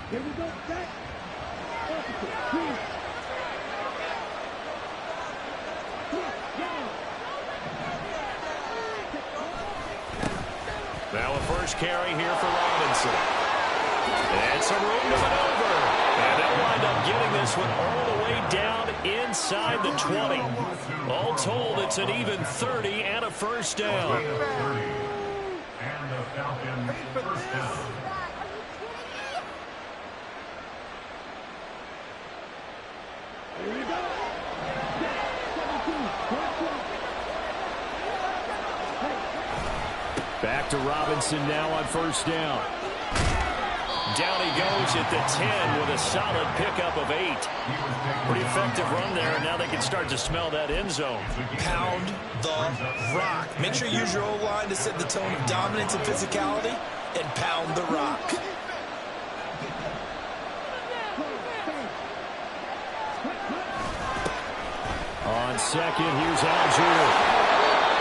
Here we go, set. Opposite, please. Now a first carry here for Robinson. And some room to maneuver. And they'll wind up getting this one all the way down inside the 20. All told, it's an even 30 and a first down. And the Falcons first down. Here we go. 17. Back to Robinson now on first down. Down he goes at the 10 with a solid pickup of 8. Pretty effective run there, and now they can start to smell that end zone. Pound the rock. Make sure you use your O-line to set the tone of dominance and physicality, and pound the rock. On second, here's Algier.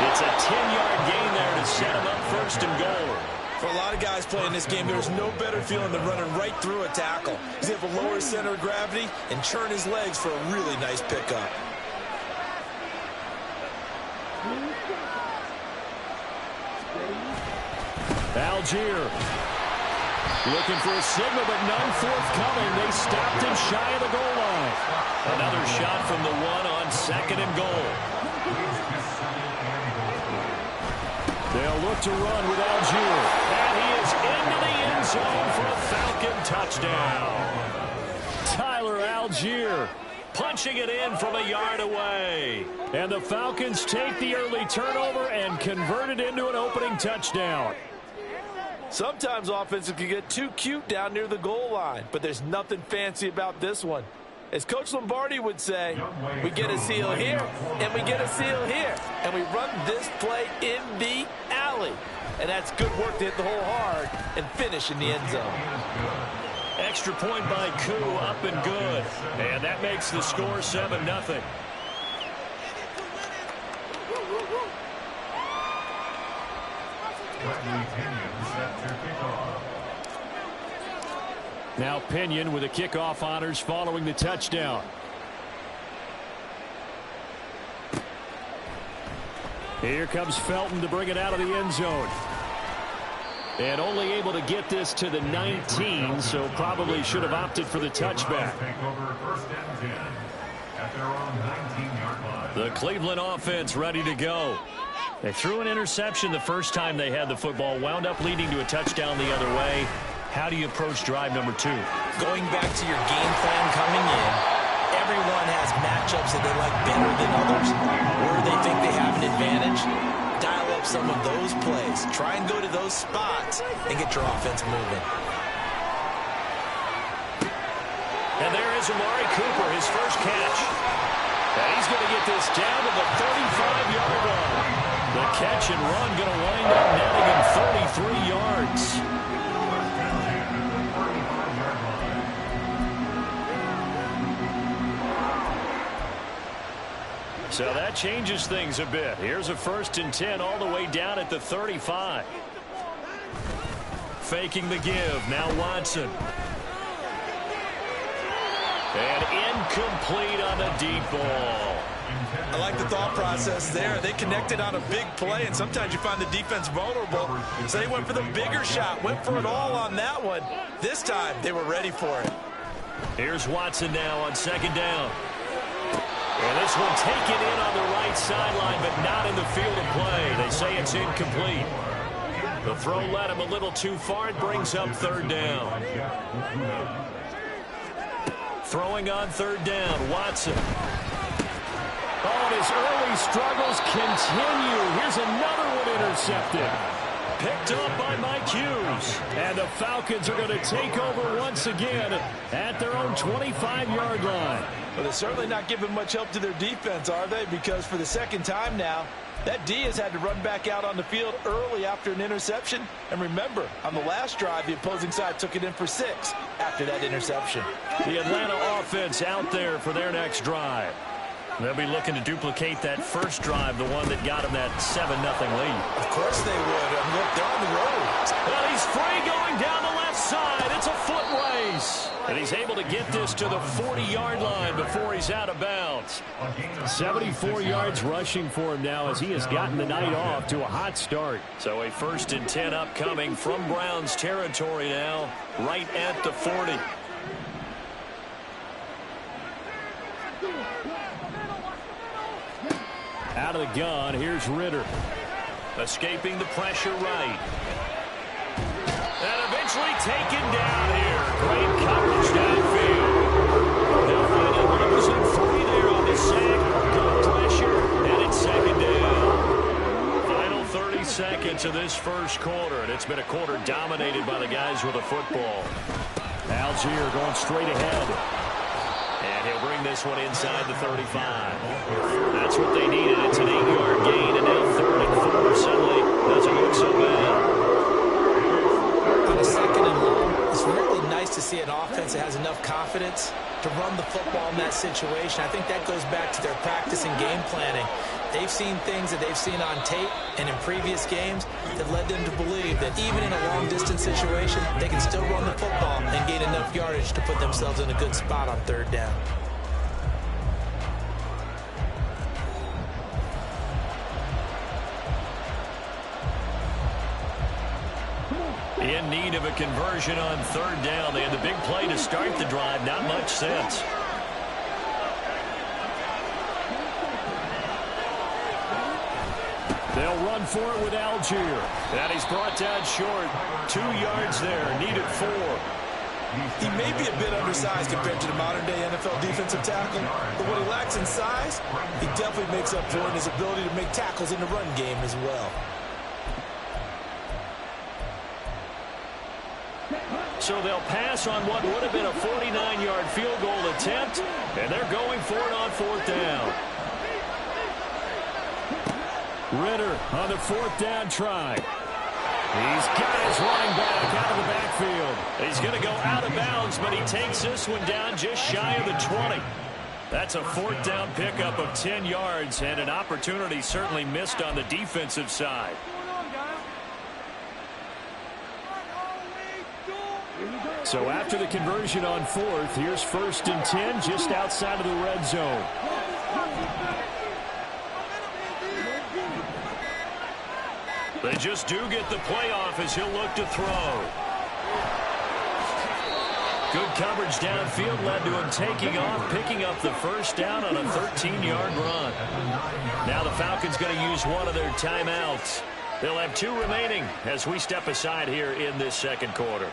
It's a 10-yard gain there to set him up first and goal. For a lot of guys playing this game, there's no better feeling than running right through a tackle. He's able to lower his center of gravity and churn his legs for a really nice pickup. Algier looking for a signal, but none forthcoming. They stopped him shy of the goal line. Another shot from the one on second and goal. They'll look to run with Algier. And he is into the end zone for a Falcon touchdown. Tyler Algier punching it in from a yard away. And the Falcons take the early turnover and convert it into an opening touchdown. Sometimes offenses can get too cute down near the goal line, but there's nothing fancy about this one. As Coach Lombardi would say, we get a seal here, and we get a seal here, and we run this play in the alley. And that's good work to hit the hole hard and finish in the end zone. Extra point by Koo, up and good. And that makes the score 7-0. Now Pinion with the kickoff honors following the touchdown. Here comes Felton to bring it out of the end zone. And only able to get this to the 19, so probably should have opted for the touchback. The Cleveland offense ready to go. They threw an interception the first time they had the football, wound up leading to a touchdown the other way. How do you approach drive number 2? Going back to your game plan coming in, everyone has matchups that they like better than others. Where they think they have an advantage, dial up some of those plays. Try and go to those spots and get your offense moving. And there is Amari Cooper, his first catch. And he's going to get this down to the 35-yard line. The catch and run going to wind up netting him 33 yards. So that changes things a bit. Here's a 1st and 10 all the way down at the 35. Faking the give. Now Watson. And incomplete on the deep ball. I like the thought process there. They connected on a big play, and sometimes you find the defense vulnerable. So they went for the bigger shot, went for it all on that one. This time, they were ready for it. Here's Watson now on 2nd down. And this one taken in on the right sideline, but not in the field of play. They say it's incomplete. The throw led him a little too far. It brings up 3rd down. Throwing on 3rd down, Watson. Oh, and his early struggles continue. Here's another one intercepted. Picked up by Mike Hughes. And the Falcons are going to take over once again at their own 25-yard line. Well, they're certainly not giving much help to their defense, are they? Because for the 2nd time now, that D has had to run back out on the field early after an interception. And remember, on the last drive, the opposing side took it in for 6 after that interception. The Atlanta offense out there for their next drive. They'll be looking to duplicate that first drive, the one that got them that 7-0 lead. Of course they would. Look, they're on the road. Well, he's free going down the left side. It's a foot race. And he's able to get this to the 40-yard line before he's out of bounds. 74 yards rushing for him now as he has gotten the night off to a hot start. So a 1st and 10 upcoming from Browns territory now, right at the 40. Out of the gun, here's Ritter. Escaping the pressure right. And eventually taken down here. Great coverage downfield. They'll find it losing 3 there on the sack. Good pressure, and it's 2nd down. Final 30 seconds of this first quarter, and it's been a quarter dominated by the guys with the football. Algier going straight ahead. And he'll bring this one inside the 35. That's what they needed. It's an 8-yard gain, and now 3rd and 4 suddenly doesn't look so bad. On a 2nd and long, it's really nice to see an offense that has enough confidence to run the football in that situation. I think that goes back to their practice and game planning. They've seen things that they've seen on tape and in previous games that led them to believe that even in a long-distance situation, they can still run the football and gain enough yardage to put themselves in a good spot on 3rd down. In need of a conversion on 3rd down. They had the big play to start the drive. Not much sense. They'll run for it with Algier. And he's brought down short. 2 yards there. Needed 4. He may be a bit undersized compared to the modern-day NFL defensive tackle, but what he lacks in size, he definitely makes up for in his ability to make tackles in the run game as well. So they'll pass on what would have been a 49-yard field goal attempt, and they're going for it on 4th down. Ritter on the 4th down try. He's got his running back out of the backfield. He's going to go out of bounds, but he takes this one down just shy of the 20. That's a 4th down pickup of 10 yards, and an opportunity certainly missed on the defensive side. So after the conversion on 4th, here's 1st and 10 just outside of the red zone. They just do get the playoff as he'll look to throw. Good coverage downfield led to him taking off, picking up the 1st down on a 13-yard run. Now the Falcons going to use one of their timeouts. They'll have 2 remaining as we step aside here in this 2nd quarter.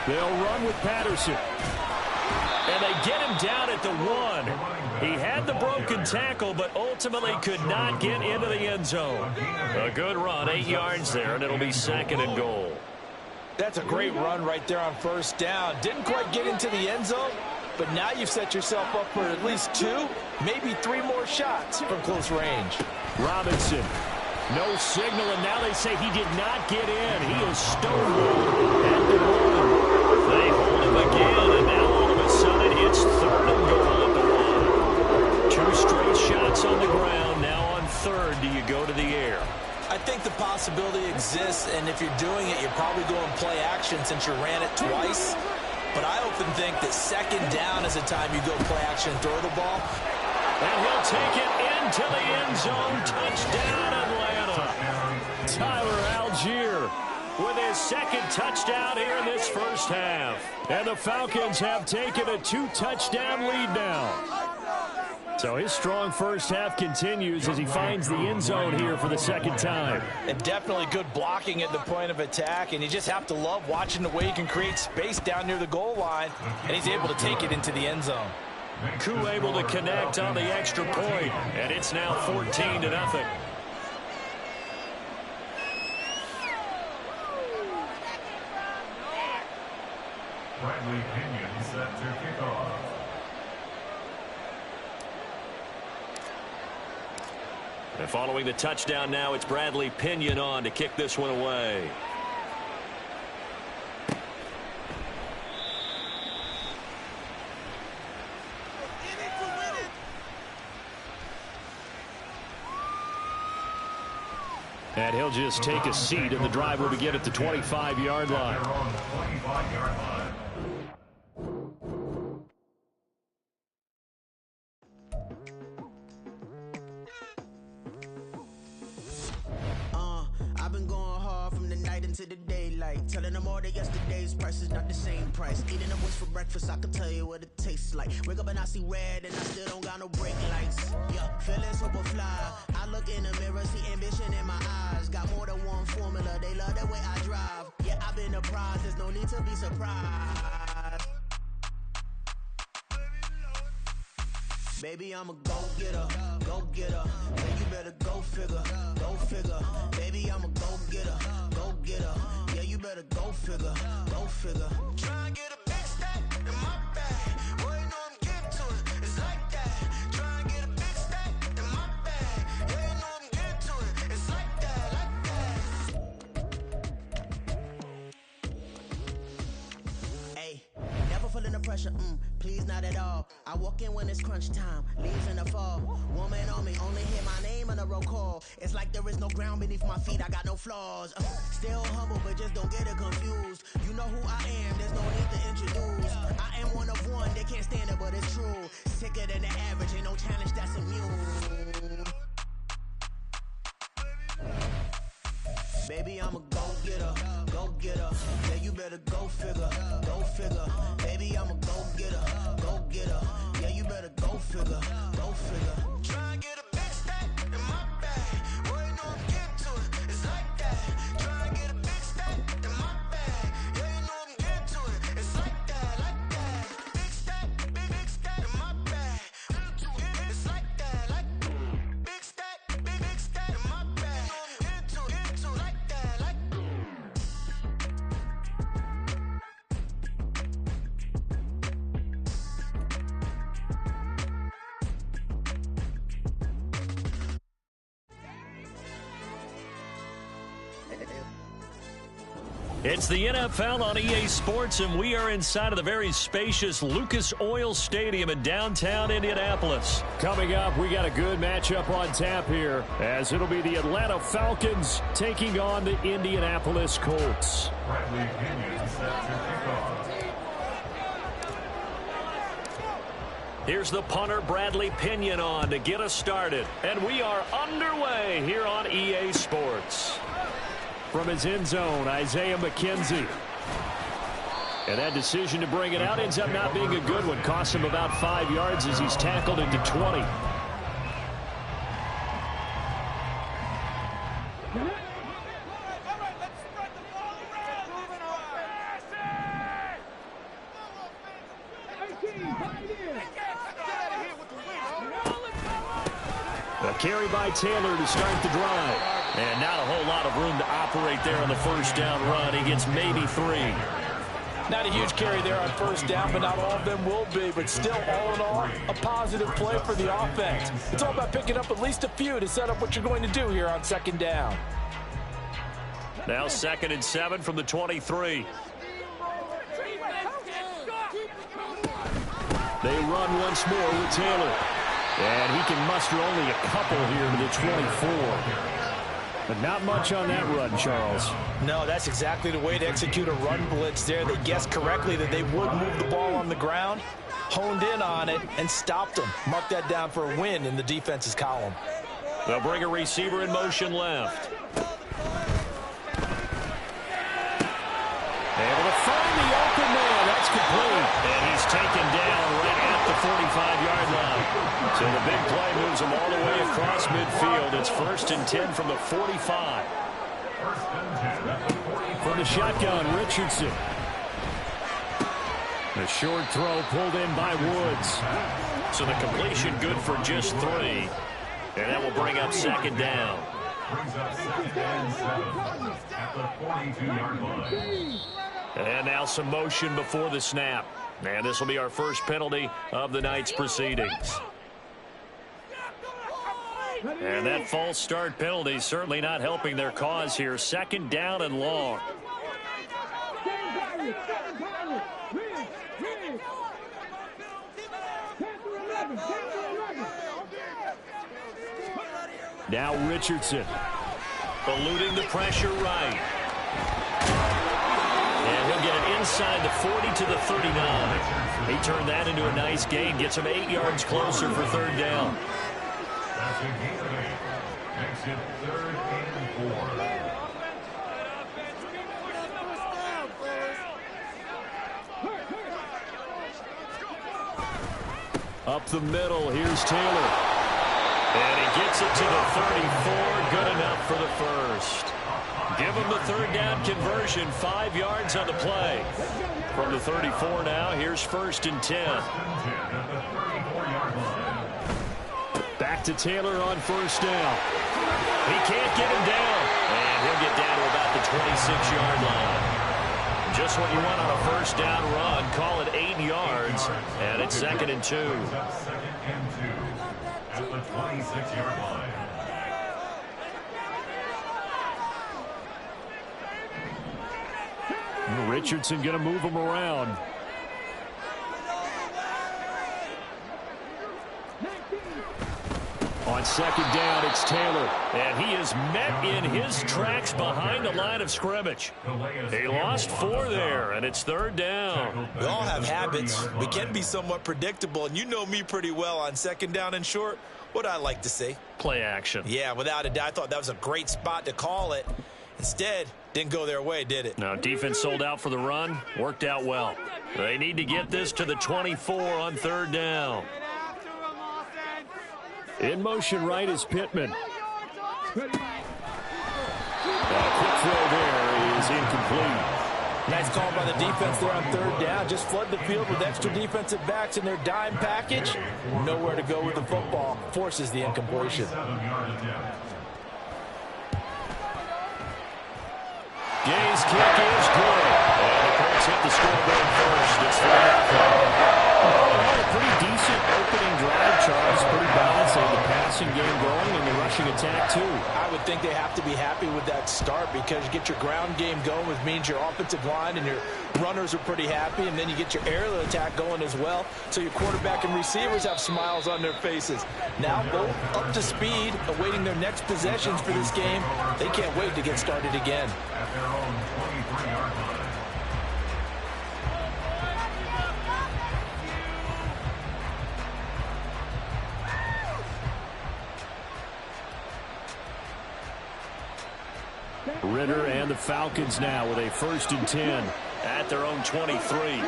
They'll run with Patterson. And they get him down at the 1. He had the broken tackle, but ultimately could not get into the end zone. A good run, 8 yards there, and it'll be 2nd and goal. That's a great run right there on 1st down. Didn't quite get into the end zone, but now you've set yourself up for at least 2, maybe 3 more shots from close range. Robinson, no signal, and now they say he did not get in. He is stonewalled at the 1. They hold him again, and now all of a sudden it's 3rd and goal at the 1. 2 straight shots on the ground. Now on 3rd, do you go to the air? I think the possibility exists, and if you're doing it, you're probably going play action since you ran it twice. But I often think that 2nd down is the time you go play action and throw the ball. And he'll take it into the end zone. Touchdown, Atlanta. Tyler Algier with his 2nd touchdown here in this 1st half. And the Falcons have taken a 2-touchdown lead now. So his strong 1st half continues as he finds the end zone here for the 2nd time. And definitely good blocking at the point of attack, and you just have to love watching the way he can create space down near the goal line, and he's able to take it into the end zone. Koo able to connect on the extra point, and it's now 14-0. Bradley Pinion set to kick off. And following the touchdown now, it's Bradley Pinion on to kick this one away. And he'll just take a seat, and the drive will begin at the 25-yard line. On the 25-yard line. I've been going hard from the night into the daylight, telling them all that yesterday's price is not the same price. Eating a wings for breakfast, I can tell you what it tastes like. Wake up and I see red, and I still don't got no brake lights. Yeah, feeling super fly. I look in the mirror, see ambition in my eyes. Got more than one formula, they love the way I drive. Yeah, I've been a prize, there's no need to be surprised. Baby, I'm a go-getter, go-getter. Yeah, you better go figure, go figure. Baby, I'm a go-getter, go-getter. Yeah, you better go figure, go figure. Try and get a big stack in my bag. Boy, you know I'm getting to it, it's like that. Try and get a big stack in my bag. Yeah, you know I'm getting to it, it's like that, like that. Hey, never feeling the pressure, please not at all. I walk in when it's crunch time, leaves in the fall. Woman on me, only hear my name on a roll call. It's like there is no ground beneath my feet, I got no flaws. Still humble, but just don't get it confused. You know who I am, there's no need to introduce. I am one of one, they can't stand it, but it's true. Sicker than the average, ain't no challenge that's immune. Baby, I'm a go-getter, go-getter. Yeah, you better go figure, go figure. Baby, I'm a go-getter, go-getter. Yeah, you better go figure, go figure. Try and get a big stack in my bag. Boy, you know I'm getting to it, it's like that. Try and get a big stack in my bag. Yeah, you know I'm getting to it, it's like that, like that. Big stack in my bag. It's like that, like big stack in my bag. Get to like that, like. It's the NFL on EA Sports, and we are inside of the very spacious Lucas Oil Stadium in downtown Indianapolis. Coming up, we got a good matchup on tap here, as it'll be the Atlanta Falcons taking on the Indianapolis Colts. Bradley Pinion set to kick off. Here's the punter, Bradley Pinion, on to get us started. And we are underway here on EA Sports. From his end zone, Isaiah McKenzie. And that decision to bring it out ends up not being a good one. Cost him about 5 yards as he's tackled into 20. A carry by Taylor to start the drive. And not a whole lot of room to operate there on the first down run. He gets maybe 3. Not a huge carry there on first down, but not all of them will be. But still, all in all, a positive play for the offense. It's all about picking up at least a few to set up what you're going to do here on second down. Now 2nd and 7 from the 23. They run once more with Taylor. And he can muster only a couple here to the 24. But not much on that run, Charles. No, that's exactly the way to execute a run blitz there. They guessed correctly that they would move the ball on the ground, honed in on it, and stopped them. Mark that down for a win in the defense's column. They'll bring a receiver in motion left. Able to find the open man. That's complete. And he's taken down right at the 45-yard line. So the big play moves him all the way across midfield. It's 1st and 10 from the 45. From the shotgun, Richardson. The short throw pulled in by Woods. So the completion good for just 3. And that will bring up 2nd down. Brings up 2nd and 7 at the 42-yard line. And now some motion before the snap. And this will be our first penalty of the night's proceedings. And that false start penalty certainly not helping their cause here. 2nd down and long. Now Richardson. Eluding the pressure right. And he'll get it inside the 40 to the 39. He turned that into a nice gain. Gets him 8 yards closer for third down. That's a gain of 8. Makes it 3rd and 4. Up the middle, here's Taylor. And he gets it to the 34, good enough for the first. Give him the third down conversion, 5 yards on the play. From the 34 now, here's 1st and 10. Back to Taylor on 1st down. He can't get him down. And he'll get down to about the 26-yard line. Just what you want on a 1st down run. Call it 8 yards, and it's 2nd and 2. 2nd and 2 at the 26-yard line. Richardson going to move him around. On 2nd down, it's Taylor, and he is met in his tracks behind the line of scrimmage. He lost 4 there, and it's 3rd down. We all have habits. We can be somewhat predictable, and you know me pretty well on 2nd down and short. What I like to see? Play action. Yeah, without a doubt. I thought that was a great spot to call it. Instead, didn't go their way, did it? Now, defense sold out for the run. Worked out well. They need to get this to the 24 on 3rd down. In motion right is Pittman. A quick throw there is incomplete. Nice call by the defense there on 3rd down. Just flood the field with extra defensive backs in their dime package. Nowhere to go with the football. Forces the incompletion. Gay's kick is good. And the Colts hit the scoreboard first. It's 3-0. Pretty decent opening drive, Charles. Pretty balanced. They had the passing game going and the rushing attack, too. I would think they have to be happy with that start because you get your ground game going, which means your offensive line and your runners are pretty happy, and then you get your aerial attack going as well, so your quarterback and receivers have smiles on their faces. Now both up to speed, awaiting their next possessions for this game. They can't wait to get started again. At their own 23-yard line. Ritter and the Falcons now with a 1st and 10 at their own 23. Now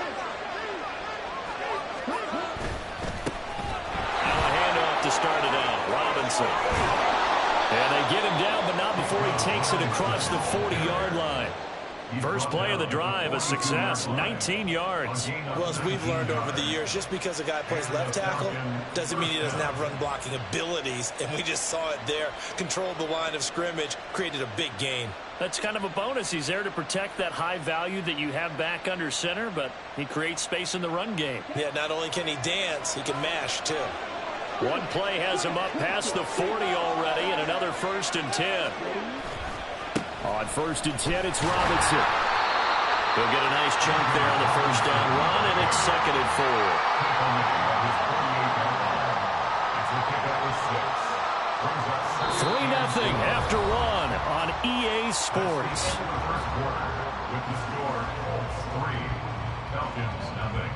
a handoff to start it out. Robinson. And they get him down, but not before he takes it across the 40-yard line. First play of the drive, a success, 19 yards. Well, as we've learned over the years, just because a guy plays left tackle doesn't mean he doesn't have run blocking abilities, and we just saw it there. Controlled the line of scrimmage, created a big gain. That's kind of a bonus. He's there to protect that high value that you have back under center, but he creates space in the run game. Yeah, not only can he dance, he can mash, too. One play has him up past the 40 already, and another 1st and 10. On 1st and 10, it's Robinson. He'll get a nice chunk there on the 1st down run, and it's 2nd and 4. 3-0 after 1 on EA Sports. With the score, Colts 3, Falcons 0.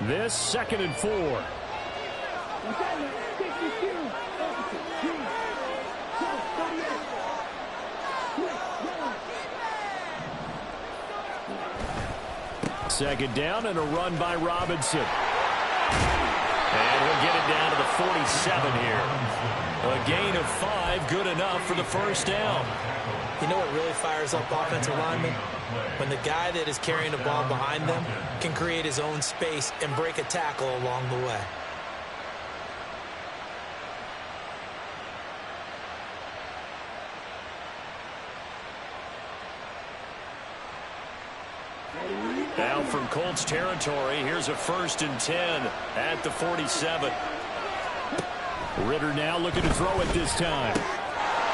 This 2nd and 4. Second down and a run by Robinson. And he'll get it down to the 47 here. A gain of 5, good enough for the 1st down. You know what really fires up offensive linemen? When the guy that is carrying the ball behind them can create his own space and break a tackle along the way. Now from Colts territory, here's a 1st and 10 at the 47. Ritter now looking to throw it this time.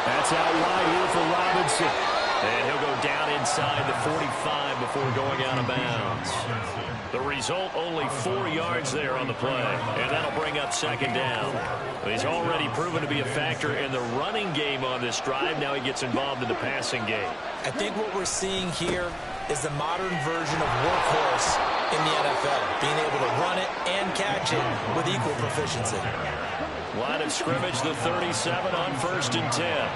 That's out wide here for Robinson. And he'll go down inside the 45 before going out of bounds. The result, only 4 yards there on the play. And that'll bring up 2nd down. He's already proven to be a factor in the running game on this drive. Now he gets involved in the passing game. I think what we're seeing here is the modern version of workhorse in the NFL. Being able to run it and catch it with equal proficiency. Line of scrimmage, the 37 on 1st and 10.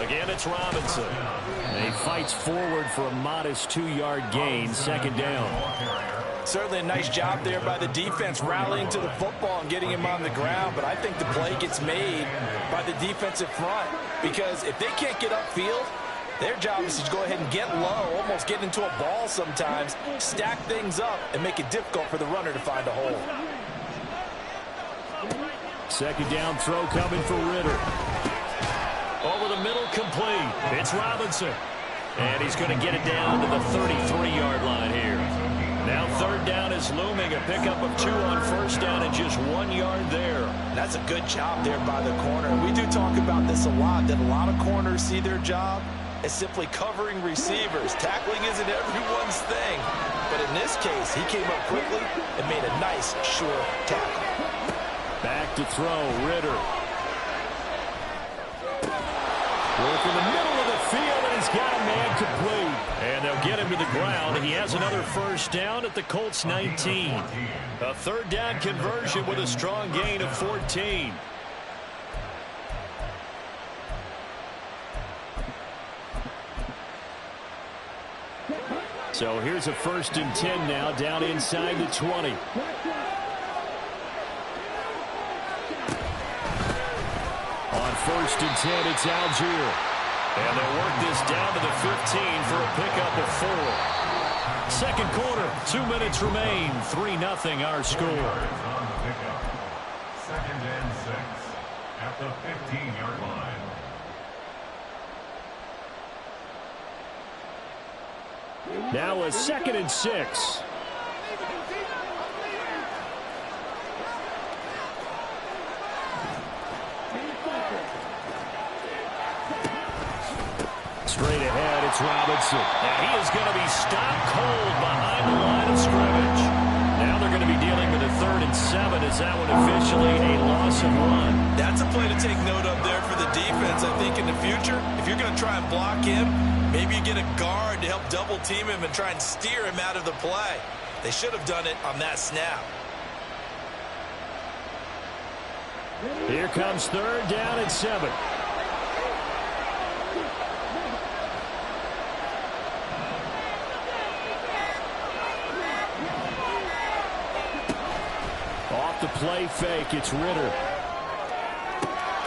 Again, it's Robinson. And he fights forward for a modest 2-yard gain, 2nd down. Certainly a nice job there by the defense rallying to the football and getting him on the ground, but I think the play gets made by the defensive front because if they can't get upfield, their job is to go ahead and get low, almost get into a ball sometimes, stack things up, and make it difficult for the runner to find a hole. 2nd down throw coming for Ritter. Over the middle, complete. It's Robinson. And he's going to get it down to the 33-yard line here. Now 3rd down is looming. A pickup of 2 on 1st down and just 1 yard there. That's a good job there by the corner. We do talk about this a lot, that a lot of corners see their job as simply covering receivers. Tackling isn't everyone's thing. But in this case, he came up quickly and made a nice, sure tackle. Back to throw, Ritter. Work in the middle of the field, and he's got a man complete. And they'll get him to the ground. He has another 1st down at the Colts 19. A 3rd down conversion with a strong gain of 14. So here's a 1st and 10 now, down inside the 20. On 1st and 10, it's Algier. And they'll work this down to the 15 for a pickup of 4. 2nd quarter, 2 minutes remain. 3-0 our score. 2nd and 6 at the 15-yard line. Now a 2nd and 6. Straight ahead, it's Robinson. And he is going to be stopped cold behind the line of scrimmage. Now they're going to be dealing with a 3rd and 7. Is that one officially a loss of 1? That's a play to take note of there for the defense. I think in the future, if you're going to try and block him, maybe you get a guard to help double team him and try and steer him out of the play. They should have done it on that snap. Here comes 3rd down and 7. Off the play fake, it's Ritter.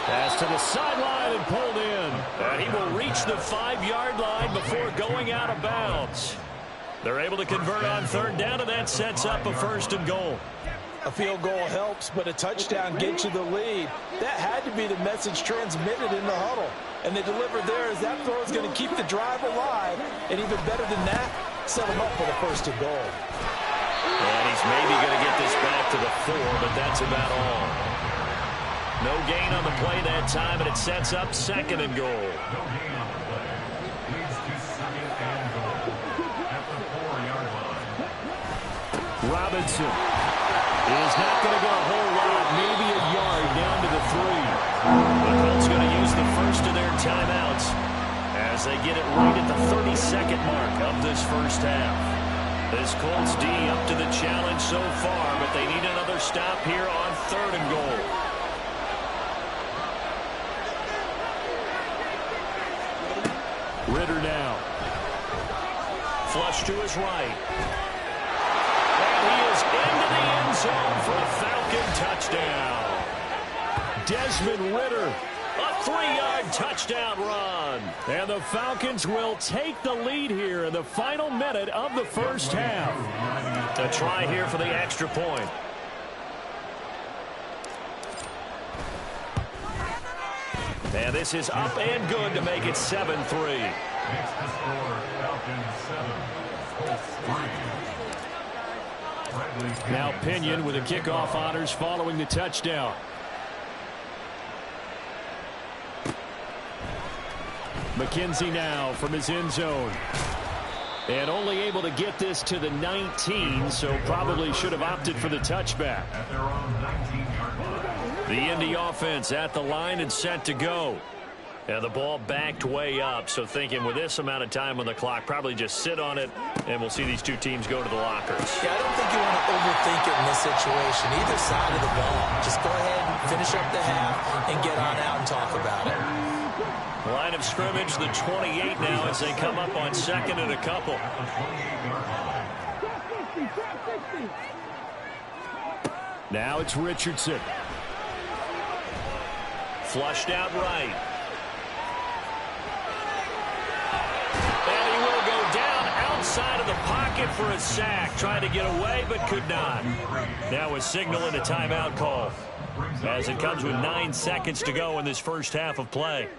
Pass to the sideline and pulled in. And he will reach the 5-yard line before going out of bounds. They're able to convert on 3rd down, and that sets up a 1st and goal. A field goal helps, but a touchdown gets you the lead. That had to be the message transmitted in the huddle. And they delivered there as that throw is going to keep the drive alive. And even better than that, set them up for the 1st and goal. And he's maybe going to get this back to the 4, but that's about all. No gain on the play that time, and it sets up 2nd and goal. No gain on the play. Leads to 2nd and goal at the 4-yard line. Robinson is not going to go a whole lot, maybe a yard down to the 3. The Colts going to use the first of their timeouts as they get it right at the 32nd mark of this first half. This Colts D up to the challenge so far, but they need another stop here on 3rd and goal. Ritter now. Flush to his right. And he is into the end zone for a Falcon touchdown. Desmond Ritter, a 3-yard touchdown run. And the Falcons will take the lead here in the final minute of the first half. A try here for the extra point. And this is up and good to make it 7-3. Makes the score Falcons 7, Now Pinion with a kickoff honors following the touchdown. McKenzie now from his end zone. And only able to get this to the 19, so probably should have opted for the touchback. The Indy offense at the line and set to go. And the ball backed way up, so thinking with this amount of time on the clock, probably just sit on it, and we'll see these two teams go to the lockers. Yeah, I don't think you want to overthink it in this situation, either side of the ball. Just go ahead and finish up the half and get on out and talk about it. Line of scrimmage, the 28 now as they come up on second and a couple. Now it's Richardson. Flushed out right. And he will go down outside of the pocket for a sack. Trying to get away, but could not. Now a signal and a timeout call, as it comes with 9 seconds to go in this first half of play.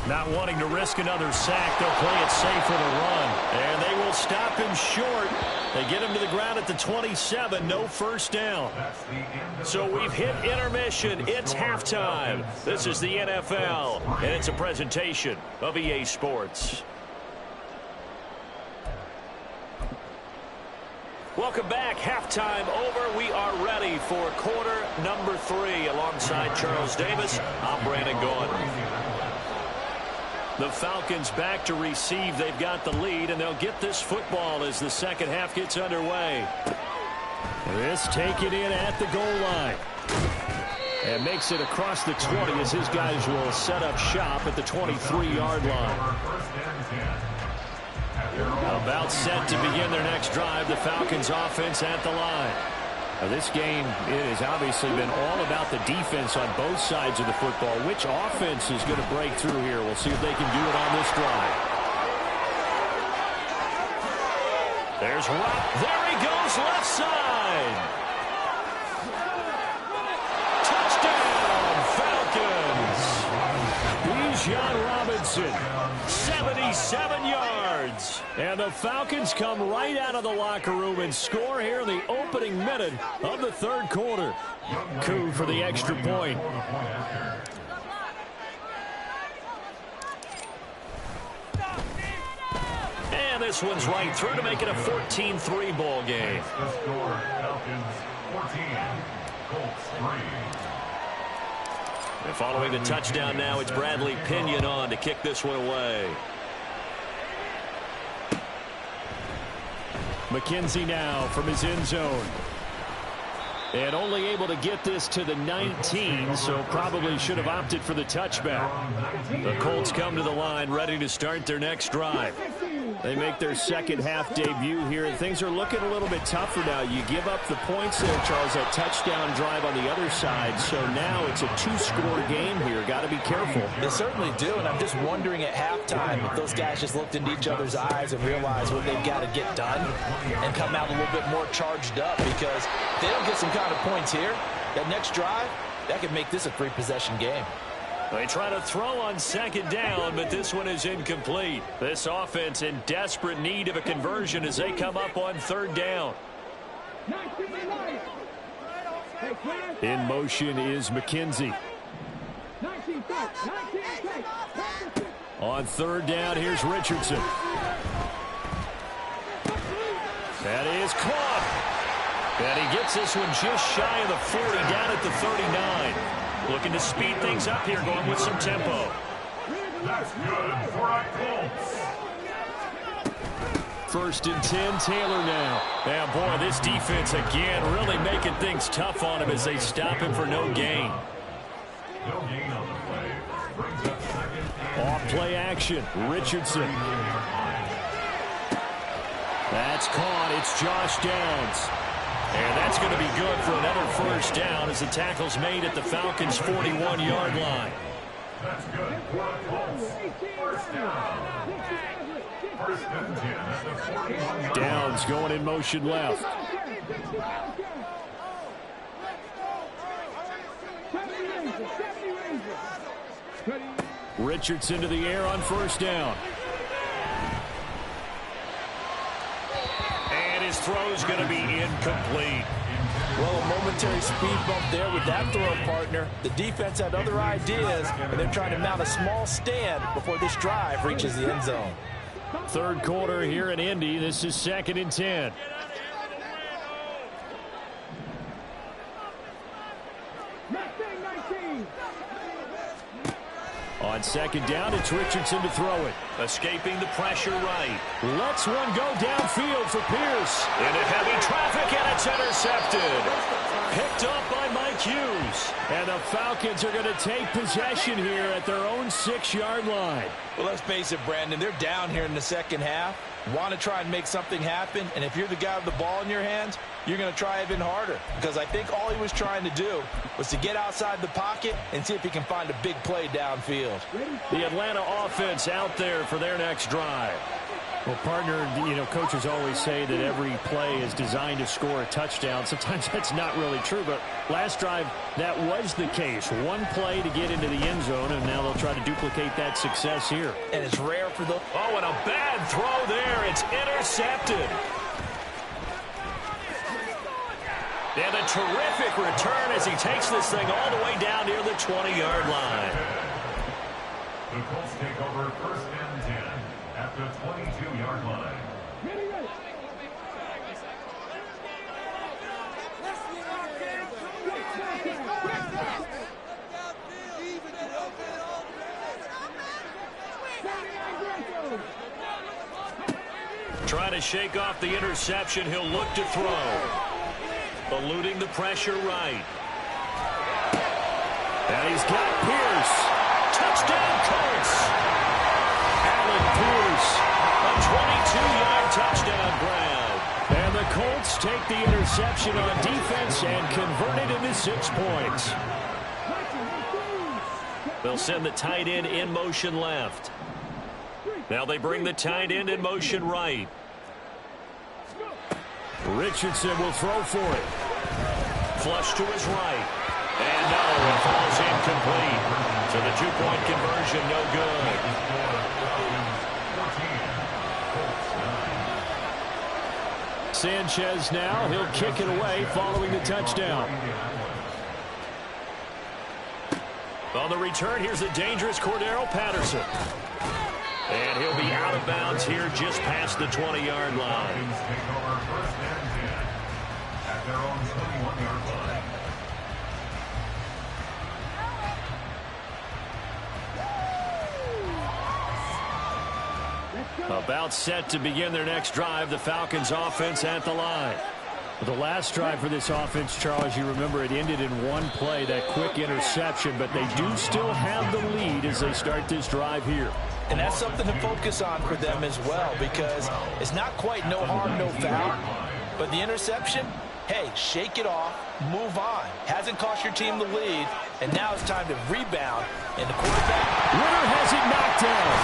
Not wanting to risk another sack, they'll play it safe for the run. And they will stop him short. They get him to the ground at the 27, no first down. So we've hit intermission. It's halftime. This is the NFL, and it's a presentation of EA Sports. Welcome back. Halftime over. We are ready for quarter number 3. Alongside Charles Davis, I'm Brandon Gaudin. The Falcons back to receive. They've got the lead, and they'll get this football as the second half gets underway. This taken in at the goal line. And makes it across the 20 as his guys will set up shop at the 23-yard line. About set to begin their next drive. The Falcons offense at the line. Now this game, it has obviously been all about the defense on both sides of the football. Which offense is going to break through here? We'll see if they can do it on this drive. There's Rock. There he goes, left side. Touchdown, Falcons. Bijan Robinson, 77 yards. And the Falcons come right out of the locker room and score here in the opening minute of the third quarter. Coup for the extra point. And this one's right through to make it a 14-3 ball game. The score, Falcons 14, Colts 3. And following the touchdown now, it's Bradley Pinion on to kick this one away. McKenzie now from his end zone. And only able to get this to the 19, so probably should have opted for the touchback. The Colts come to the line ready to start their next drive. They make their second half debut here, and things are looking a little bit tougher now. You give up the points there, Charles, that touchdown drive on the other side. So now it's a 2-score game here. Got to be careful. They certainly do, and I'm just wondering at halftime if those guys just looked into each other's eyes and realized what they've got to get done and come out a little bit more charged up, because if they don't get some kind of points here, that next drive, that could make this a 3-possession game. They try to throw on second down, but this one is incomplete. This offense in desperate need of a conversion as they come up on third down. In motion is McKenzie. On third down, here's Richardson. That is caught. And he gets this one just shy of the 40, down at the 39. Looking to speed things up here, going with some tempo. That's good for a Colts. First and 10, Taylor now. And boy, this defense again really making things tough on him as they stop him for no gain. No gain on the play. Brings up second. Off play action, Richardson. That's caught. It's Josh Downs. And that's going to be good for another first down as the tackle's made at the Falcons' 41-yard line. That's good for the Colts. First down. First and 10 at the 41-yard line. Downs going in motion left. Richardson to the air on first down. And his throw's going to be incomplete. Well, a momentary speed bump there with that throw, partner. The defense had other ideas, and they're trying to mount a small stand before this drive reaches the end zone. Third quarter here in Indy. This is 2nd and 10. On 2nd down, it's Richardson to throw it. Escaping the pressure right. Lets one go downfield for Pierce. Into heavy traffic, and it's intercepted. Picked up by Mike Hughes. And the Falcons are going to take possession here at their own 6-yard line. Well, let's face it, Brandon. They're down here in the second half. Want to try and make something happen. And if you're the guy with the ball in your hands, you're going to try even harder. Because I think all he was trying to do was to get outside the pocket and see if he can find a big play downfield. The Atlanta offense out there for their next drive. Well, partner, coaches always say that every play is designed to score a touchdown. Sometimes that's not really true, but last drive, that was the case. One play to get into the end zone, and now they'll try to duplicate that success here. And it's rare for the... Oh, and a bad throw there. It's intercepted. And a terrific return as he takes this thing all the way down near the 20-yard line. The Colts take over 1st and 10 at the 22-yard line. Trying to shake off the interception. He'll look to throw. Eluding the pressure right. And he's got Pierce. Touchdown, Colts. Allen Pierce, a 22-yard touchdown grab. And the Colts take the interception on defense and convert it into 6 points. They'll send the tight end in motion left. Now they bring the tight end in motion right. Richardson will throw for it. Flush to his right. And no, it falls incomplete. So the 2-point conversion, no good. Sanchez now, he'll kick it away following the touchdown. On the return, here's the dangerous Cordero Patterson. And he'll be out of bounds here just past the 20-yard line. About set to begin their next drive, the Falcons offense at the line. The last drive for this offense, Charles, you remember it ended in one play, that quick interception, but they do still have the lead as they start this drive here. And that's something to focus on for them as well, because it's not quite no harm, no foul. But the interception, hey, shake it off, move on. Hasn't cost your team the lead, and now it's time to rebound. And the quarterback... Ritter has it knocked down.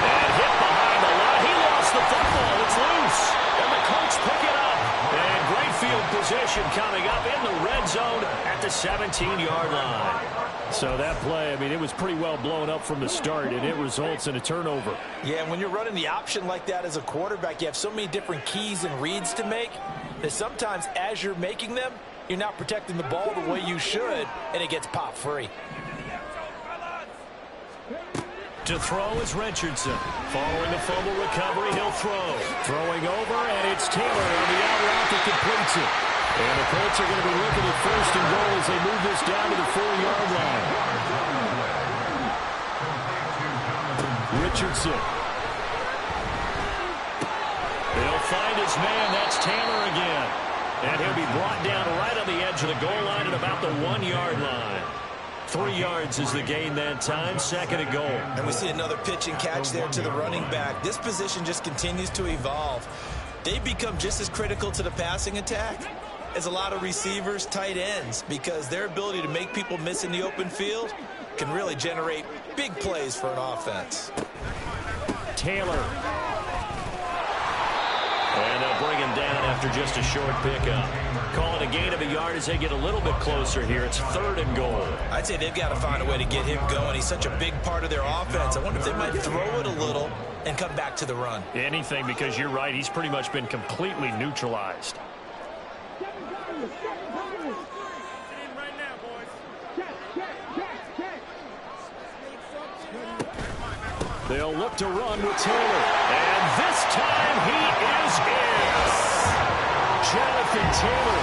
And hit behind the line. He lost the football. It's loose. And the Colts pick it up. And great field position coming up in the red zone at the 17-yard line. So that play, I mean, it was pretty well blown up from the start, and it results in a turnover. Yeah, and when you're running the option like that as a quarterback, you have so many different keys and reads to make that sometimes as you're making them, you're not protecting the ball the way you should, and it gets popped free. To throw is Richardson. Following the fumble recovery, he'll throw. Throwing over, and it's Taylor on the out route that completes it. And the Colts are going to be looking at 1st and goal as they move this down to the 4-yard line. Richardson. They'll find his man. That's Taylor again. And he'll be brought down right on the edge of the goal line at about the 1-yard line. 3 yards is the gain that time, 2nd and goal. And we see another pitch and catch there to the running back. This position just continues to evolve. They become just as critical to the passing attack as a lot of receivers, tight ends, because their ability to make people miss in the open field can really generate big plays for an offense. Taylor. And they'll bring him down after just a short pickup. Call it a gain of a yard as they get a little bit closer here. It's 3rd and goal. I'd say they've got to find a way to get him going. He's such a big part of their offense. I wonder if they might throw it a little and come back to the run. Anything, because you're right. He's pretty much been completely neutralized. They'll look to run with Taylor. And this time he is in. Jonathan Taylor.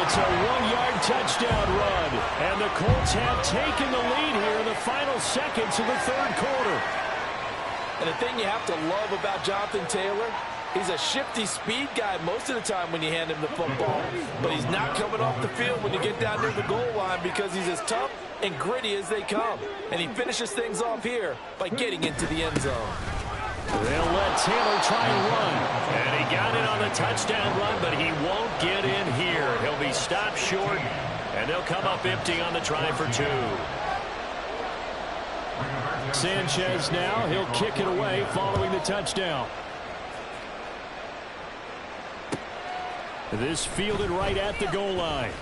It's a 1-yard touchdown run. And the Colts have taken the lead here in the final seconds of the 3rd quarter. And the thing you have to love about Jonathan Taylor, he's a shifty speed guy most of the time when you hand him the football. But he's not coming off the field when you get down near the goal line because he's as tough and gritty as they come. And he finishes things off here by getting into the end zone. They'll let Taylor try and run. And he got in on the touchdown run, but he won't get in here. He'll be stopped short, and they'll come up empty on the try for 2. Sanchez now, he'll kick it away following the touchdown. This fielded right at the goal line.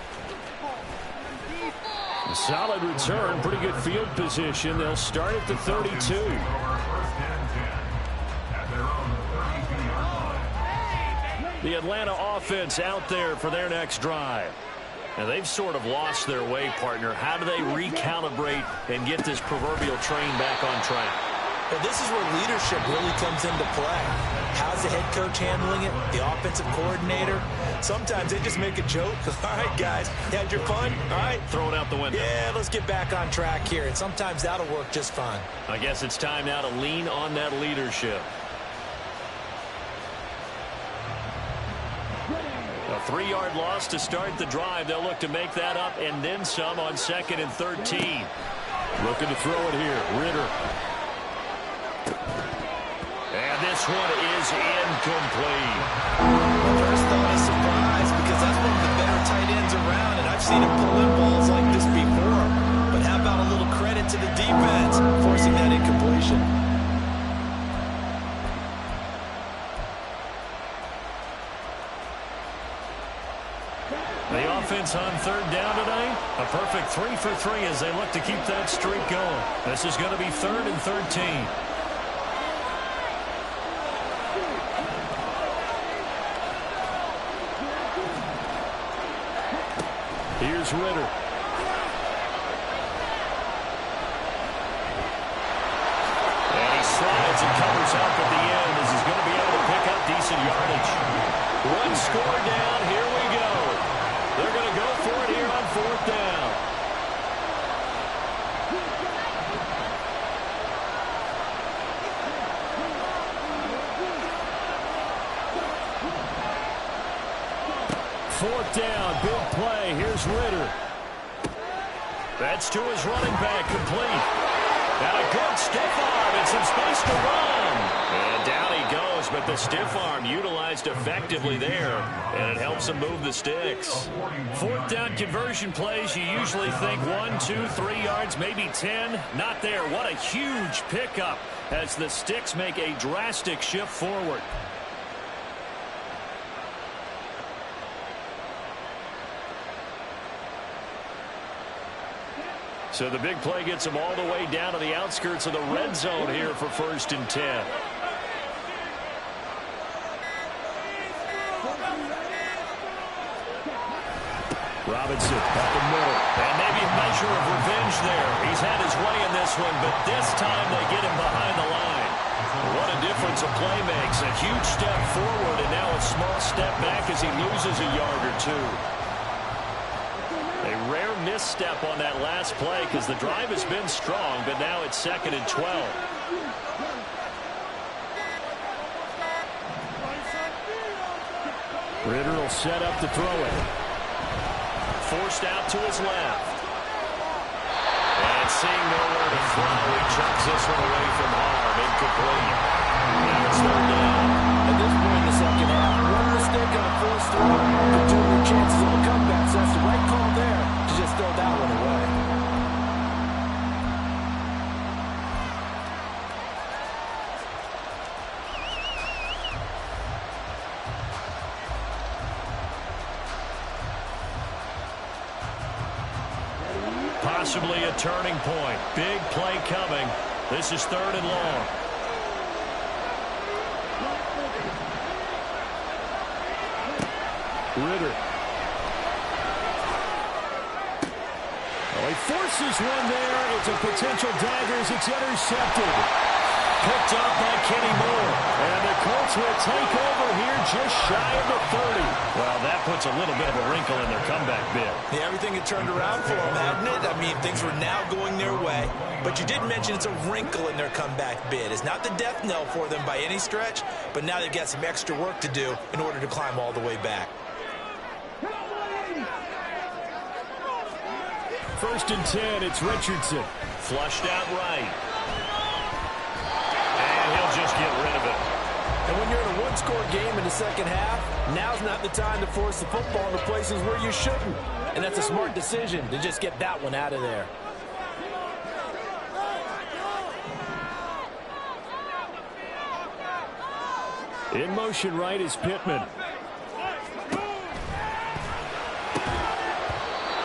Solid return, pretty good field position. They'll start at the 32. The Atlanta offense out there for their next drive. Now, they've sort of lost their way, partner. How do they recalibrate and get this proverbial train back on track? Well, this is where leadership really comes into play. How's the head coach handling it? The offensive coordinator? Sometimes they just make a joke. All right, guys, you had your fun? All right. Throw it out the window. Yeah, let's get back on track here. And sometimes that'll work just fine. I guess it's time now to lean on that leadership. A 3-yard loss to start the drive. They'll look to make that up and then some on 2nd and 13. Looking to throw it here. Ritter. And this one is incomplete. First thought is surprise because that's one of the better tight ends around, and I've seen him pull in balls like this before. But how about a little credit to the defense forcing that incompletion? The offense on 3rd down today, a perfect 3 for 3 as they look to keep that streak going. This is going to be 3rd and 13. Here's Ritter. And he slides and covers up at the end as he's going to be able to pick up decent yardage. 1 score down, here we go. They're going to go for it here on 4th down. Fourth down, big play. Here's Ritter. That's to his running back, complete. And a good stiff arm and some space to run. And down he goes, but the stiff arm utilized effectively there, and it helps him move the sticks. 4th down conversion plays, you usually think 1, 2, 3 yards, maybe 10. Not there. What a huge pickup as the sticks make a drastic shift forward. So the big play gets them all the way down to the outskirts of the red zone here for 1st and 10. Robinson up the middle. And maybe a measure of revenge there. He's had his way in this one, but this time they get him behind the line. What a difference a play makes. A huge step forward and now a small step back as he loses a yard or 2. A rare misstep on that last play because the drive has been strong, but now it's 2nd and 12. Ritter will set up to throw it. Forced out to his left. And seeing nowhere to throw, he chucks this one away from harm. Incomplete. Now it's 3rd down. At this point in the second half, one mistake on a forced throw could turn your chances of a comeback. So that's the right call there to just throw that one away. Possibly a turning point. Big play coming. This is 3rd and long. Ritter. Oh, he forces one there. It's a potential dagger as it's intercepted. Picked up by Kenny Moore. And the Colts will take over here just shy of the 30. Well, that puts a little bit of a wrinkle in their comeback bid. Yeah, everything had turned around for them, hadn't it? I mean, things were now going their way. But you did mention it's a wrinkle in their comeback bid. It's not the death knell for them by any stretch, but now they've got some extra work to do in order to climb all the way back. 1st and 10, it's Richardson. Flushed out right. And he'll just get rid of it. And when you're in a one-score game in the second half, now's not the time to force the football into places where you shouldn't. And that's a smart decision to just get that one out of there. In motion right is Pittman.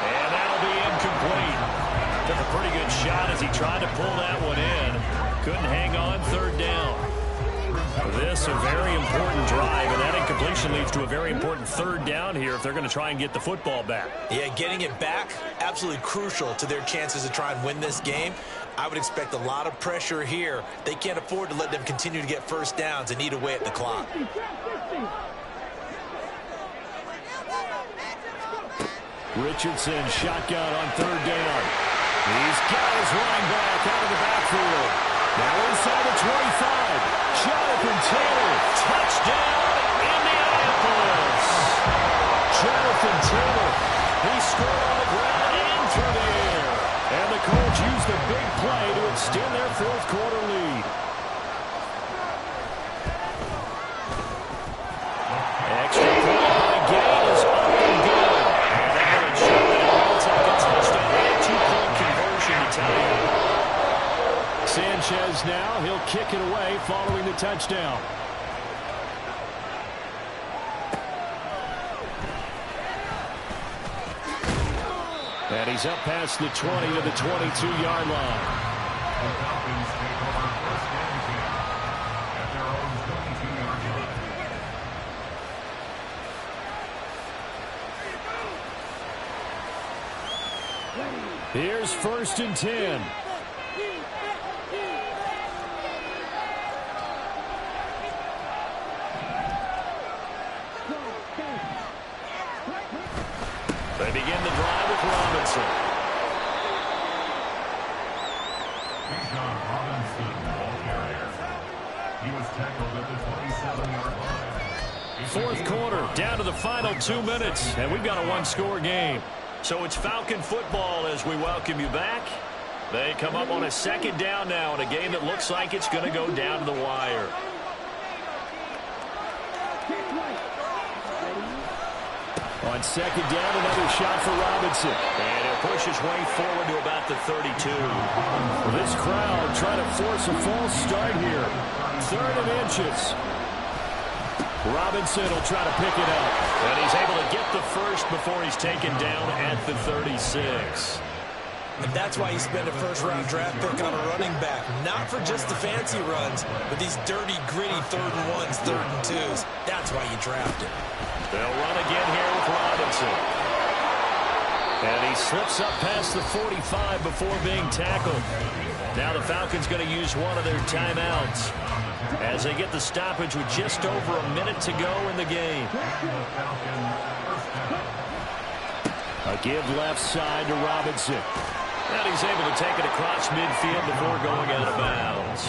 And that'll be incomplete. Took a pretty good shot as he tried to pull that one in. Couldn't hang on. 3rd down. This a very important drive, and that incompletion leads to a very important 3rd down here if they're going to try and get the football back. Yeah, getting it back, absolutely crucial to their chances to try and win this game. I would expect a lot of pressure here. They can't afford to let them continue to get 1st downs and eat away at the clock. Richardson shotgun on 3rd down. He's got his running back out of the backfield. Now inside the 25. Jonathan Taylor, touchdown, Indianapolis. Jonathan Taylor, he scored on the ground and through the air. And the Colts used the big play to extend their 4th quarter lead. Extra point by Gay is up and good. And that would show that it will take a touchdown and a 2-point conversion to tie it. Sanchez now, he'll kick it away following the touchdown. And he's up past the 20 to the 22-yard line. The Falcons take over 1st and 10 at their own 22-yard line. Here's 1st and 10. They begin the drive with Robinson. Bijan Robinson, ball carrier. He was tackled at the 27-yard line. 4th quarter, down to the final 2 minutes, and we've got a 1-score game. So it's Falcon football as we welcome you back. They come up on a 2nd down now in a game that looks like it's going to go down to the wire. On 2nd down, another shot for Robinson. And he'll push his way forward to about the 32. This crowd trying to force a false start here. 3rd and inches. Robinson will try to pick it up. And he's able to get the first before he's taken down at the 36. And that's why you spend a 1st-round draft pick on a running back. Not for just the fancy runs, but these dirty, gritty 3rd and 1s, 3rd and 2s. That's why you draft him. They'll run again here with Robinson. And he slips up past the 45 before being tackled. Now the Falcons going to use one of their timeouts as they get the stoppage with just over a minute to go in the game. A give left side to Robinson. And he's able to take it across midfield before going out of bounds.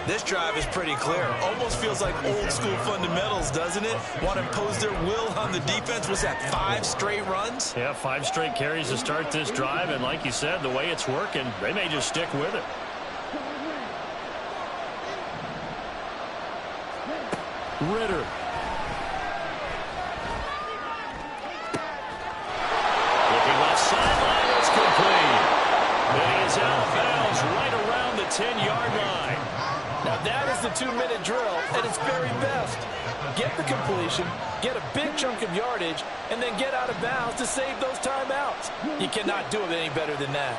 This drive is pretty clear. Almost feels like old school fundamentals, doesn't it? Want to impose their will on the defense. Was that 5 straight runs? Yeah, 5 straight carries to start this drive. And like you said, the way it's working, they may just stick with it. Ritter. Looking left sideline. It's complete. He is out of bounds right around the 10-yard line. Now that is the 2-minute drill at its very best. Get the completion, get a big chunk of yardage, and then get out of bounds to save those timeouts. You cannot do it any better than that.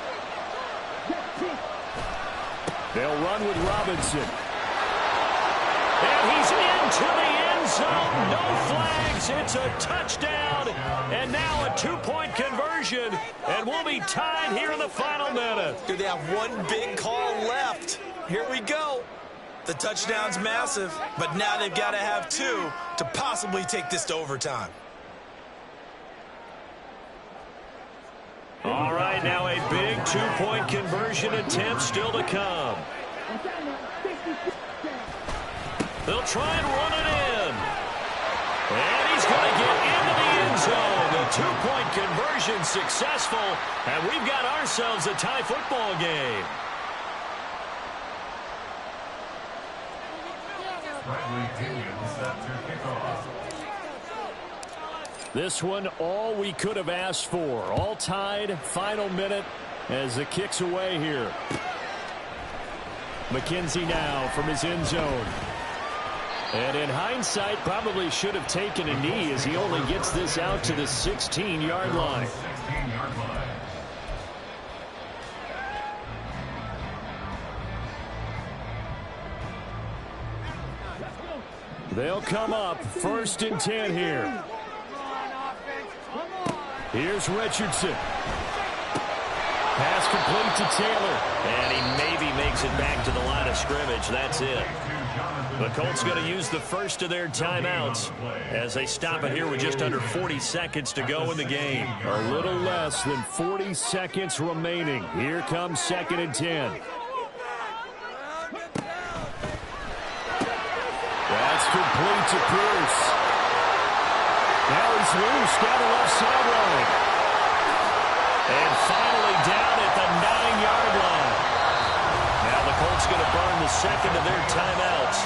They'll run with Robinson. And he's into the end zone. No flags. It's a touchdown. And now a two-point conversion. And we'll be tied here in the final minute. Do they have one big call left? Here we go. The touchdown's massive, but now they've got to have two to possibly take this to overtime. All right, now a big two-point conversion attempt still to come. They'll try and run it in. And he's going to get into the end zone. The two-point conversion successful, and we've got ourselves a tie football game. This one, all we could have asked for. All tied, final minute as the kick's away here. McKenzie now from his end zone. And in hindsight, probably should have taken a knee as he only gets this out to the 16-yard line. They'll come up 1st and 10 here. Here's Richardson. Pass complete to Taylor. And he maybe makes it back to the line of scrimmage. That's it. The Colts going to use the first of their timeouts as they stop it here with just under 40 seconds to go in the game. A little less than 40 seconds remaining. Here comes 2nd and 10. That's complete to Pierce. Now he's loose down the left sideline. And finally down at the 9-yard line. Now the Colts going to burn the second of their timeouts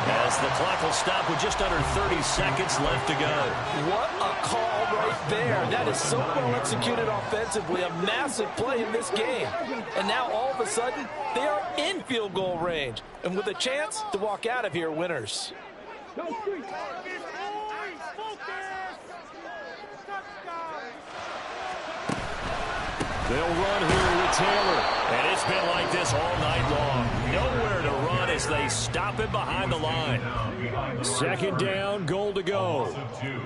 as the clock will stop with just under 30 seconds left to go. What a call right there. That is so well executed offensively. A massive play in this game. And now all of a sudden, they are in field goal range. And with a chance to walk out of here winners. They'll run here with Taylor. And it's been like this all night long. Nowhere to run as they stop him behind the line. 2nd down, goal to go. Again,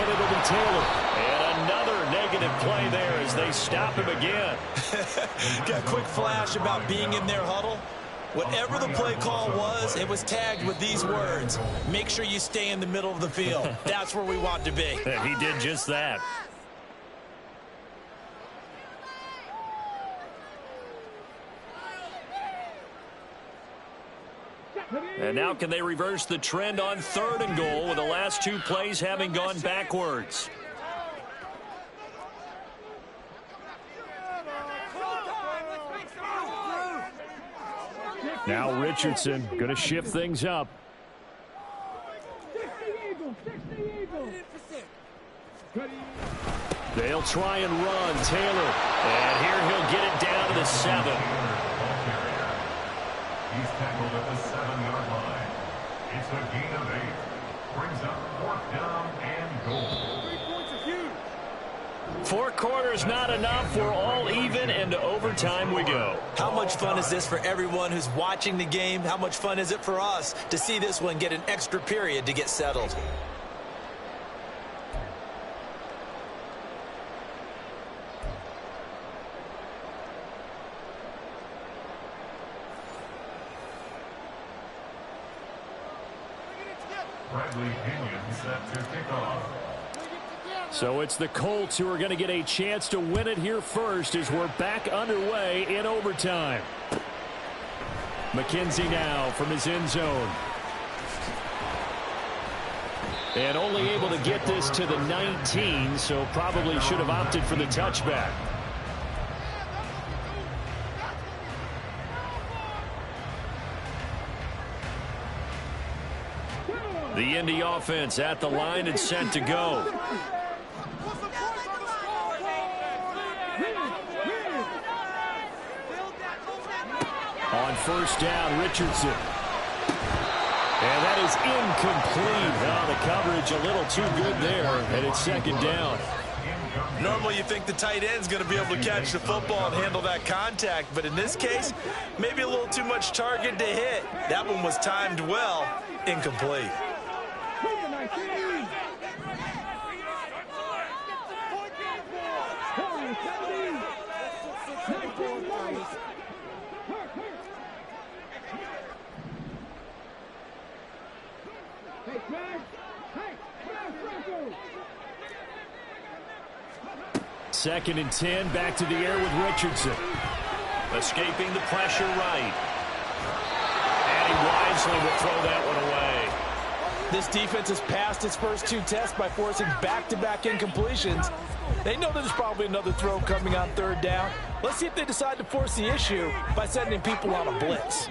it'll be Taylor. And another negative play there as they stop him again. Got a quick flash about being in their huddle. Whatever the play call was, it was tagged with these words. Make sure you stay in the middle of the field. That's where we want to be. And he did just that. And now can they reverse the trend on 3rd and goal with the last 2 plays having gone backwards? Now Richardson going to shift things up. They'll try and run Taylor. And here he'll get it down to the 7. He's tackled at the 7-yard line. It's a gain of 8. Brings up 4th down and goal. 4 quarters not enough. We're all even, and to overtime we go. How much fun is this for everyone who's watching the game? How much fun is it for us to see this one get an extra period to get settled? Bradley Pinion set to kick off. So it's the Colts who are going to get a chance to win it here first as we're back underway in overtime. McKenzie now from his end zone. And only able to get this to the 19, so probably should have opted for the touchback. The Indy offense at the line and set to go. on first down, Richardson. And that is incomplete. Oh, the coverage a little too good there, and it's second down. Normally you think the tight end's going to be able to catch the football and handle that contact, but in this case, maybe a little too much target to hit. That one was timed well, incomplete. Second and 10, back to the air with Richardson. Escaping the pressure right. And he wisely will throw that one away. This defense has passed its first two tests by forcing back-to-back incompletions. They know there's probably another throw coming on third down. Let's see if they decide to force the issue by sending people on a blitz.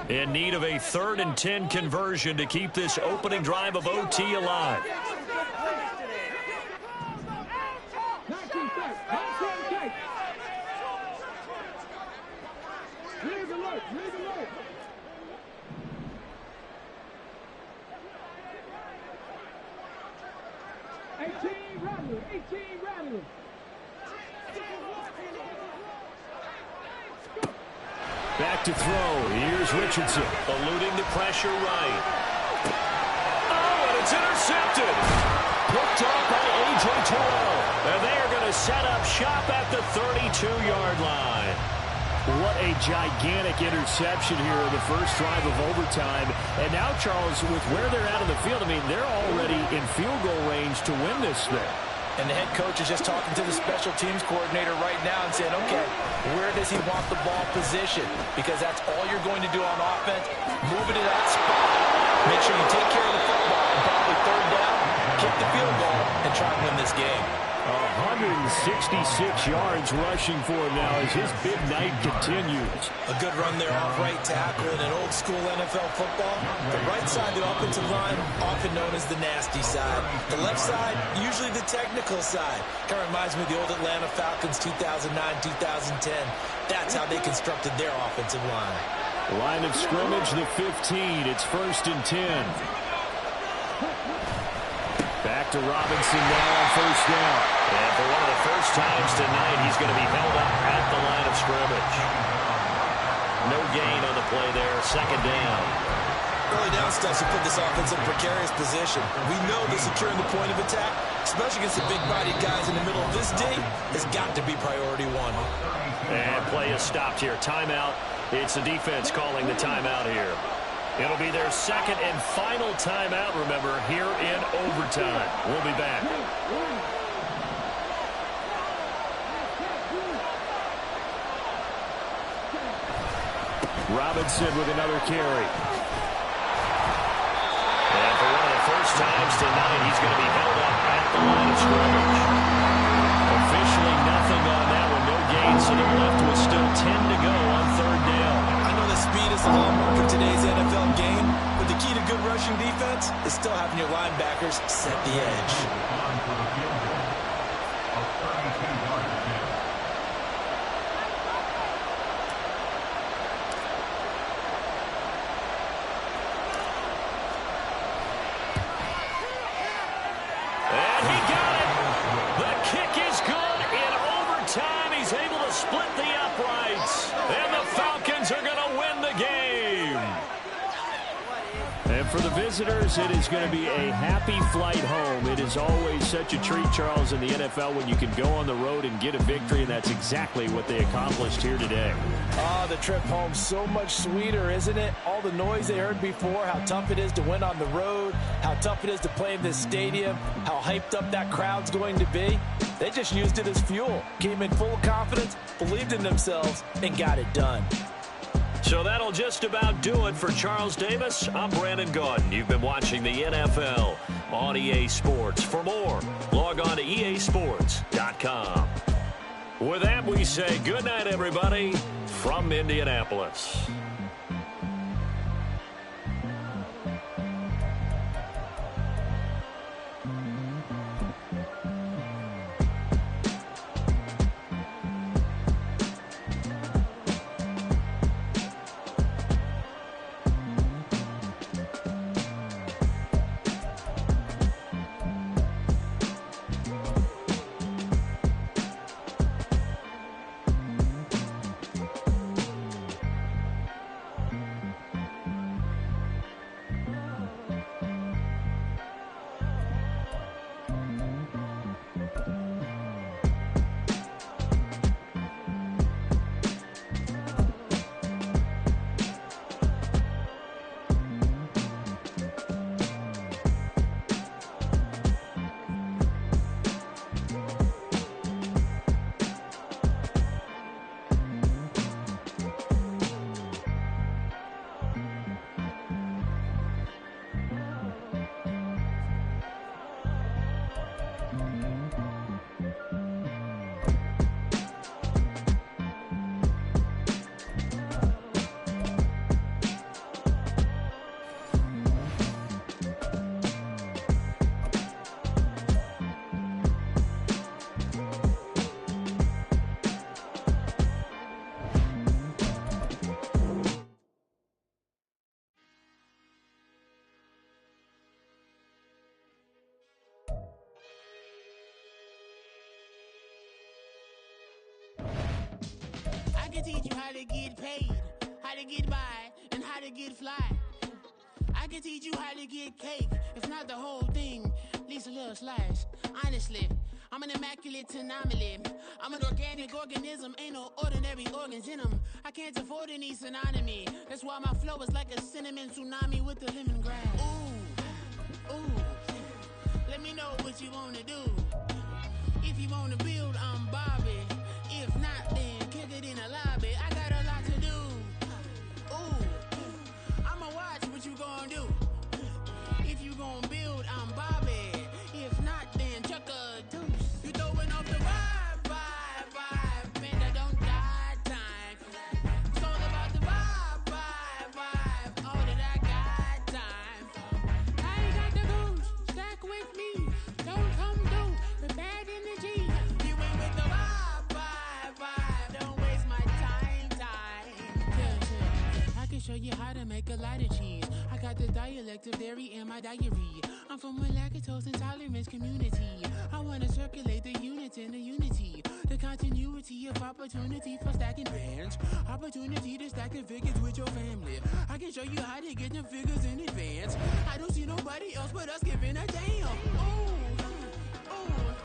In need of a 3rd and 10 conversion to keep this opening drive of OT alive. Back to throw. Here's Richardson. Eluding the pressure right. Oh, and it's intercepted. Picked up by A.J. Terrell. And they are going to set up shop at the 32-yard line. What a gigantic interception here in the first drive of overtime. And now, Charles, with where they're at in the field, I mean, they're already in field goal range to win this thing. And the head coach is just talking to the special teams coordinator right now and saying, okay, where does he want the ball positioned? Because that's all you're going to do on offense. Move it to that spot. Make sure you take care of the football. And probably third down, kick the field goal, and try and win this game. 166 yards rushing for him now as his big night continues. A good run there off right tackle in an old-school NFL football. The right side of the offensive line, often known as the nasty side. The left side, usually the technical side. Kind of reminds me of the old Atlanta Falcons 2009-2010. That's how they constructed their offensive line. Line of scrimmage, the 15. It's 1st and 10. Back to Robinson now on first down. And for one of the first times tonight, he's going to be held up at the line of scrimmage. No gain on the play there. Second down. Early down stuff to put this offense in a precarious position. We know that securing the point of attack, especially against the big-bodied guys in the middle of this D, has got to be priority one. And play is stopped here. Timeout. It's the defense calling the timeout here. It'll be their second and final timeout, remember, here in overtime. We'll be back. Robinson with another carry. And for one of the first times tonight, he's going to be held up at the line of scrimmage. Officially nothing on that one, no gain, so they're left with still 10 to go on third down. I know the speed is the hallmark of today's NFL game, but the key to good rushing defense is still having your linebackers set the edge. And he got it. The kick is good in overtime. He's able to split the uprights. And the Falcons are going to win the game. And for the visitors, it is going to be a happy flight home. It is always such a treat, Charles, in the NFL when you can go on the road and get a victory, and that's exactly what they accomplished here today. Ah, the trip home so much sweeter, isn't it? All the noise they heard before, how tough it is to win on the road, how tough it is to play in this stadium, how hyped up that crowd's going to be. They just used it as fuel, came in full of confidence, believed in themselves, and got it done. So that'll just about do it for Charles Davis. I'm Brandon Gaudin. You've been watching the NFL on EA Sports. For more, log on to easports.com. With that, we say good night, everybody, from Indianapolis. can teach you how to get paid, how to get by, and how to get fly. I can teach you how to get cake, if not the whole thing, at least a little slice. Honestly, I'm an immaculate anomaly. I'm an organic organism, ain't no ordinary organs in them. I can't afford any synonymy. That's why my flow is like a cinnamon tsunami with the lemongrass. Ooh, ooh, let me know what you wanna do. If you wanna build, I'm Bobby. If not, then kick it in the lobby. I got a lot to do. Ooh, I'ma watch what you gonna do. If you gonna build, I'm Bobby. If not, then chuck a deuce. You throwing off the vibe, man, I don't die time. It's all about the vibe, all that I got time. I ain't got the goose, stack with me. Don't come through the bad energy. You ain't with the vibe, don't waste my time. Yeah, I can show you how to make a lot of cheese. I got the dialect of dairy in my diary. I'm from a lactose intolerance community. I wanna circulate the units in the unity. The continuity of opportunity for stacking bands. Opportunity to stack the figures with your family. I can show you how to get them figures in advance. I don't see nobody else but us giving a damn. Ooh.